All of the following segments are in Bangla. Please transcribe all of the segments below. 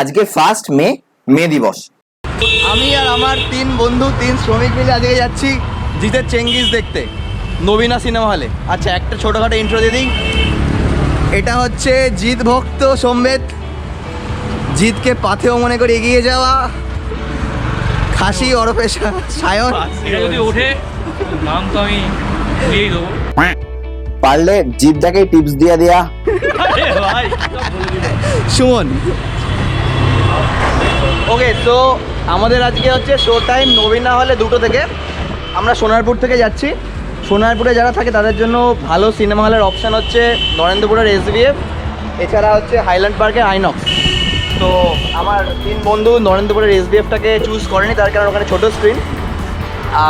আজকে 1 মে দিবস। আমি আর আমার 3 বন্ধু 3 শ্রমিক মিলে আজকে যাচ্ছি জিতের চেঙ্গিস দেখতে নবীনা সিনেমা হলে। আচ্ছা, একটা ছোটোখাটো ইন্ট্রো দিয়ে দিই। এটা হচ্ছে জিৎ ভক্ত সম্বেত, জিতকে পাথেও মনে করে এগিয়ে যাওয়া খাসি ওরফে সায়ন। এটা যদি ওঠে নাম তো আমি দিয়েই দেবো। পারলে জিতদাকে টিপস দিয়ে দেয়া। ভাই সুমন। ওকে, তো আমাদের আজকে হচ্ছে শো টাইম নবীনা হলে 2টো থেকে। আমরা সোনারপুর থেকে যাচ্ছি। সোনারপুরে যারা থাকে তাদের জন্য ভালো সিনেমা হলের অপশান হচ্ছে নরেন্দ্রপুরের SBF, এছাড়া হচ্ছে হাইল্যান্ড পার্কের আইনক্স। তো আমার 3 বন্ধু নরেন্দ্রপুরের SBFটাকে চুজ করেনি, তার কারণ ওখানে ছোটো স্ক্রিন,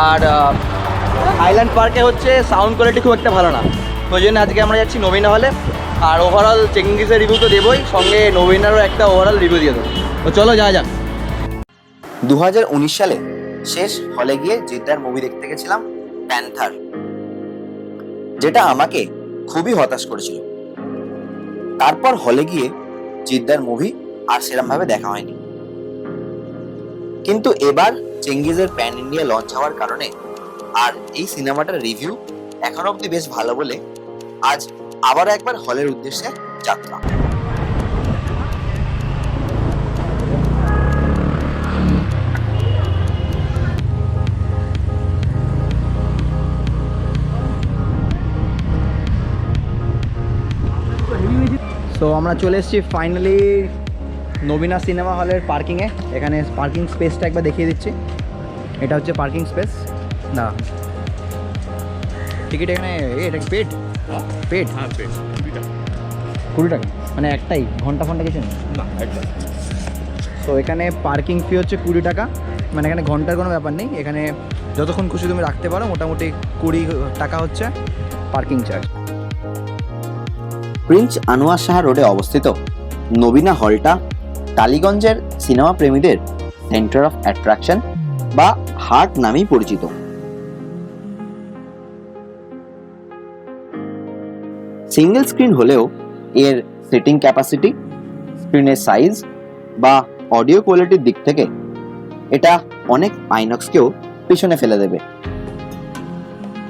আর হাইল্যান্ড পার্কে হচ্ছে সাউন্ড কোয়ালিটি খুব একটা ভালো না। তো ওই জন্য আজকে আমরা যাচ্ছি নবীনা হলে। আর ওভারঅল চেঙ্গিসের রিভিউ তো দেবোই, সঙ্গে নবীনারও একটা ওভারঅল রিভিউ দিয়ে দেবো। তো চলো যাওয়া যাক। 2019 সালে শেষ হলে গিয়ে জিদ্দার মুভি দেখতে গেছিলাম প্যান্থার, যেটা আমাকে খুবই হতাশ করেছিল। তারপর হলে গিয়ে জিদ্দার মুভি আর সেরকম ভাবে দেখা হয়নি। কিন্তু এবার চেঙ্গিজের প্যান ইন্ডিয়া লঞ্চ হওয়ার কারণে আর এই সিনেমাটার রিভিউ এখন অব্দি বেশ ভালো বলে আজ আবার একবার হলের উদ্দেশ্যে যাত্রা। তো আমরা চলে এসেছি ফাইনালি নবীনা সিনেমা হলের পার্কিংয়ে। এখানে পার্কিং স্পেসটা একবার দেখিয়ে দিচ্ছি। এটা হচ্ছে পার্কিং স্পেস। না টিকিট এখানে এটা পেড পেড হ্যাঁ 20 টাকা, মানে একটাই ঘন্টা কিছু নেই না একদম। তো এখানে পার্কিং ফি হচ্ছে 20 টাকা, মানে এখানে ঘন্টার কোনো ব্যাপার নেই। এখানে যতক্ষণ খুশি তুমি রাখতে পারো, মোটামুটি 20 টাকা হচ্ছে parking charge. Prince Anwar Shah রোডে অবস্থিত নবীনা হলটা টালিগঞ্জের সিনেমা প্রেমীদের সেন্টার অফ অ্যাট্রাকশন বা হার্ট নামেই পরিচিত। সিঙ্গেল স্ক্রিন হলেও এর সিটিং ক্যাপাসিটি, স্ক্রিনের সাইজ বা অডিও কোয়ালিটির দিক থেকে এটা অনেক আইনক্সকেও পিছনে ফেলে দেবে।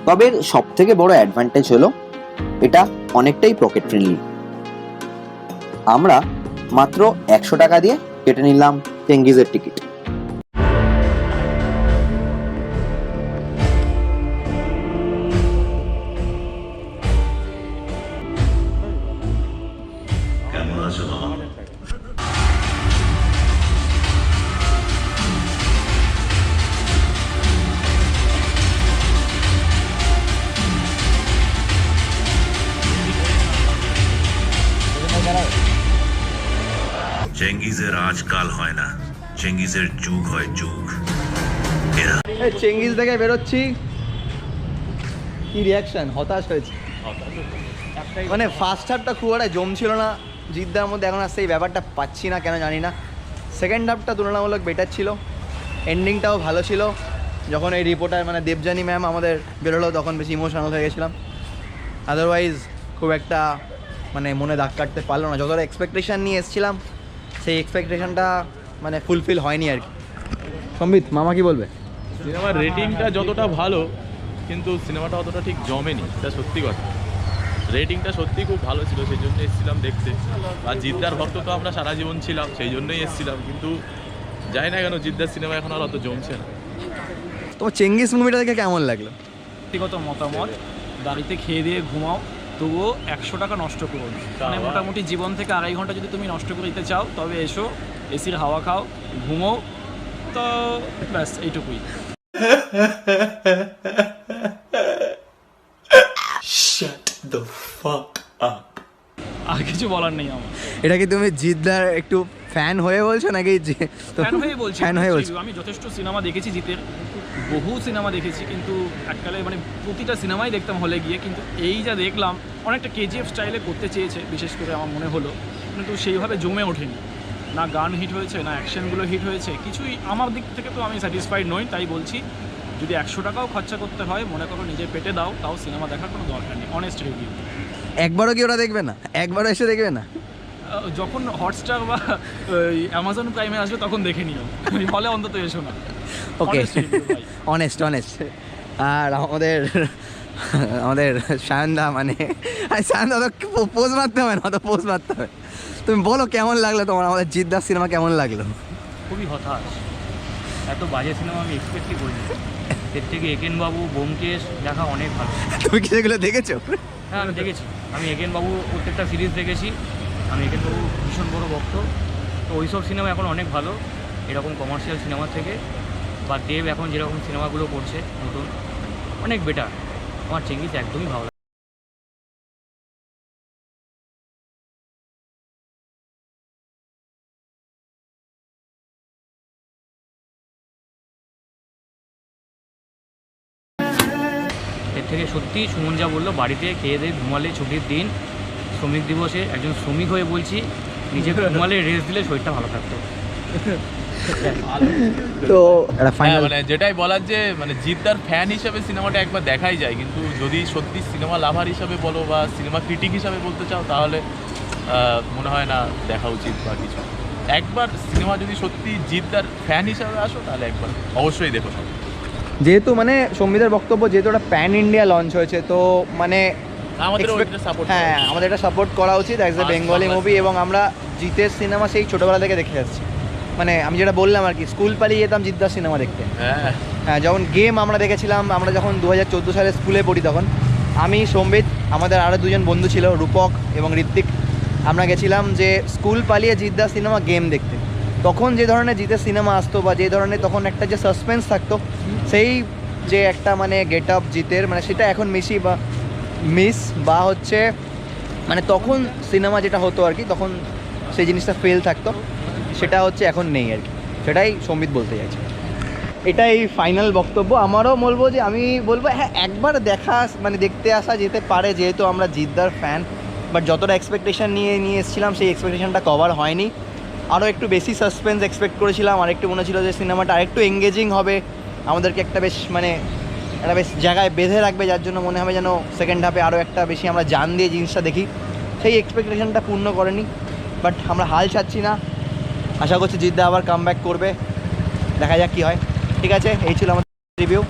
তবে সব থেকে বড় অ্যাডভান্টেজ হলো এটা অনেকটাই পকেট ফ্রেন্ডলি। আমরা মাত্র 100 টাকা দিয়ে কেটে নিলাম চেঙ্গিজের টিকিট। চেঙ্গিজের আজকাল হয় না, চেঙ্গিজের যুগ হয় যুগ। চেঙ্গিস থেকে বেরোচ্ছি, কি রিয়াকশন? হতাশ হয়েছে। মানে ফার্স্ট হাফটা খুব একটা জমছিল না জিদ্দার মধ্যে, এখন আর সেই ব্যাপারটা পাচ্ছি না কেন জানি না। সেকেন্ড হাফটা তুলনামূলক বেটার ছিল, এন্ডিংটাও ভালো ছিল। যখন এই রিপোর্টার মানে দেবযানী ম্যাম আমাদের বেরোলো তখন বেশি ইমোশনাল হয়ে গেছিলাম। আদারওয়াইজ খুব একটা মানে মনে দাগ কাটতে পারলো না। যতটা এক্সপেকটেশান নিয়ে এসেছিলাম সেই এক্সপেকটেশনটা মানে ফুলফিল হয়নি আর কি। সম্বিত মামা কি বলবে? সিনেমার রেটিংটা যতটা ভালো, কিন্তু সিনেমাটা অতটা ঠিক জমেনি, এটা সত্যি কথা। রেটিংটা সত্যি খুব ভালো ছিল, সেই জন্য এসেছিলাম দেখতে। আর জিদ্দার ভক্ত তো আমরা সারা জীবন ছিলাম, সেই জন্যই এসেছিলাম। কিন্তু জানি না কেন জিদ্দার সিনেমা এখন আর অত জমছে না। তোমার চেঙ্গিস মুভিটা দেখে কেমন লাগলো? ব্যক্তিগত মতামত, বাড়িতে খেয়ে দিয়ে ঘুমাও, তবুও 100 টাকা নষ্ট করো না। মানে মোটামুটি জীবন থেকে 2.5 ঘন্টা যদি তুমি নষ্ট করে দিতে চাও, তবে এসো, এসির হাওয়া খাও, ঘুমো, তো ব্যাস এইটুকুই। আর কিছু বলার নেই আমার। এটা কি তুমি জিদ্দার একটু ফ্যান হয়ে বলছো নাকি? ফ্যান হয়ে বলছি, ফ্যান হয়ে বলছো? আমি যথেষ্ট সিনেমা দেখেছি জিতের, বহু সিনেমা দেখেছি, কিন্তু এককালে মানে প্রতিটা সিনেমাই দেখতাম হলে গিয়ে। কিন্তু এই যা দেখলাম, অনেকটা KGF স্টাইলে করতে চেয়েছে বিশেষ করে আমার মনে হলো, কিন্তু সেইভাবে জমে ওঠেনি। না গান হিট হয়েছে, না অ্যাকশনগুলো হিট হয়েছে, কিছুই আমার দিক থেকে তো আমি স্যাটিসফাইড নই। তাই বলছি, যদি 100 টাকাও খরচা করতে হয়, মনে করো নিজের পেটে দাও, তাও সিনেমা দেখার কোনো দরকার নেই। Honest review. একবারও কি ওরা দেখবে না? একবারও এসে দেখবে না? যখন হটস্টার বা অ্যামাজন প্রাইমে আসবে তখন দেখে নিও, হলে অন্তত এসো না। ওকে, Honest review ভাই। অনেস্ট। আর আমাদের সায়নদা, মানে সায়নদা অত পোজ মারতে হবে না, পোজ মারতে হবে। তুমি বলো কেমন লাগলো তোমার আমাদের জিদ্দার সিনেমা, কেমন লাগলো? খুবই হতাশ, এত বাজে সিনেমা আমি এক্সপেক্টই করিনি। এর থেকে একেন বাবু, ব্যোমকেশ দেখা অনেক ভালো। তুমি কি সেগুলো দেখেছো? হ্যাঁ আমি দেখেছি, আমি একেন বাবু প্রত্যেকটা সিরিজ দেখেছি, আমি একেন বাবু ভীষণ বড় ভক্ত। তো ওইসব সিনেমা এখন অনেক ভালো এরকম কমার্শিয়াল সিনেমা থেকে, বা দেব এখন যেরকম সিনেমাগুলো করছে নতুন, অনেক বেটার। আমার চেঙ্গিস একদমই ভালো লাগে। এর থেকে সত্যি সুমন যা বললো, বাড়িতে খেয়ে দিয়ে ঘুমালে ছুটির দিন, শ্রমিক দিবসে একজন শ্রমিক হয়ে বলছি, নিজে ঘুমালে রেস্ট দিলে শরীরটা ভালো থাকতো। তো একটা হ্যাঁ, ফাইনাল, মানে যেটাই বলার যে মানে জিদ্দার ফ্যান হিসাবে সিনেমাটা একবার দেখাই যায়, কিন্তু যদি সত্যি সিনেমা লাভার হিসাবে বলো বা সিনেমা ক্রিটিক হিসাবে বলতে চাও, তাহলে মনে হয় না দেখা উচিত বা কিছু। একবার সিনেমা যদি সত্যি জিদ্দার ফ্যান হিসাবে আসো, তাহলে একবার অবশ্যই দেখো। যেহেতু মানে সম্বিতের বক্তব্য, যেহেতু ওটা প্যান ইন্ডিয়া লঞ্চ হয়েছে, তো মানে আমাদের expect- ওইটা সাপোর্ট হ্যাঁ, আমাদের এটা সাপোর্ট করা উচিত অ্যাজ এ আর বেঙ্গলি বাংলা মুভি। এবং আমরা জিতের সিনেমা সেই ছোটোবেলা থেকে দেখে যাচ্ছি, মানে আমি যেটা বললাম আর কি, স্কুল পালিয়ে যেতাম জিদ্দার সিনেমা দেখতে। হ্যাঁ, হ্যাঁ, যখন গেম আমরা দেখেছিলাম, আমরা যখন 2014 সালে স্কুলে পড়ি, তখন আমি, সম্বিত, আমাদের আরও দুজন বন্ধু ছিল, রূপক এবং ঋত্বিক, আমরা গেছিলাম যে স্কুল পালিয়ে জিদ্দার সিনেমা গেম দেখতে। তখন যে ধরনের জিতের সিনেমা আসতো, বা যে ধরনের তখন একটা যে সাসপেন্স থাকতো, সেই যে একটা মানে গেট আপ জিতের, মানে সেটা এখন মিস বা হচ্ছে মানে তখন সিনেমা যেটা হতো আর কি, তখন সেই জিনিসটা ফেল থাকতো, সেটা হচ্ছে এখন নেই আর কি। সেটাই সম্বিত বলতে চাইছে। এটাই ফাইনাল বক্তব্য। আমারও বলবো যে, আমি বলবো হ্যাঁ, একবার মানে দেখতে আসা যেতে পারে, যেহেতু আমরা জিদ্দার ফ্যান। বাট যতটা এক্সপেকটেশন নিয়ে এসেছিলাম, সেই এক্সপেকটেশনটা কভার হয়নি। আরও একটু বেশি সাসপেন্স এক্সপেক্ট করেছিলাম, আর একটু মনে ছিল যে সিনেমাটা আরেকটু এঙ্গেজিং হবে, আমাদেরকে একটা বেশ মানে একটা বেশ জায়গায় বেঁধে রাখবে, যার জন্য মনে হবে যেন সেকেন্ড হাফে আরও একটা বেশি আমরা জান দিয়ে জিনিসটা দেখি। সেই এক্সপেকটেশনটা পূর্ণ করেনি, বাট আমরা হাল ছাড়ছি না। আশা করছি জিদ্দা আবার কাম ব্যাক করবে, দেখা যাক কী হয়। ঠিক আছে, এই ছিল আমাদের রিভিউ।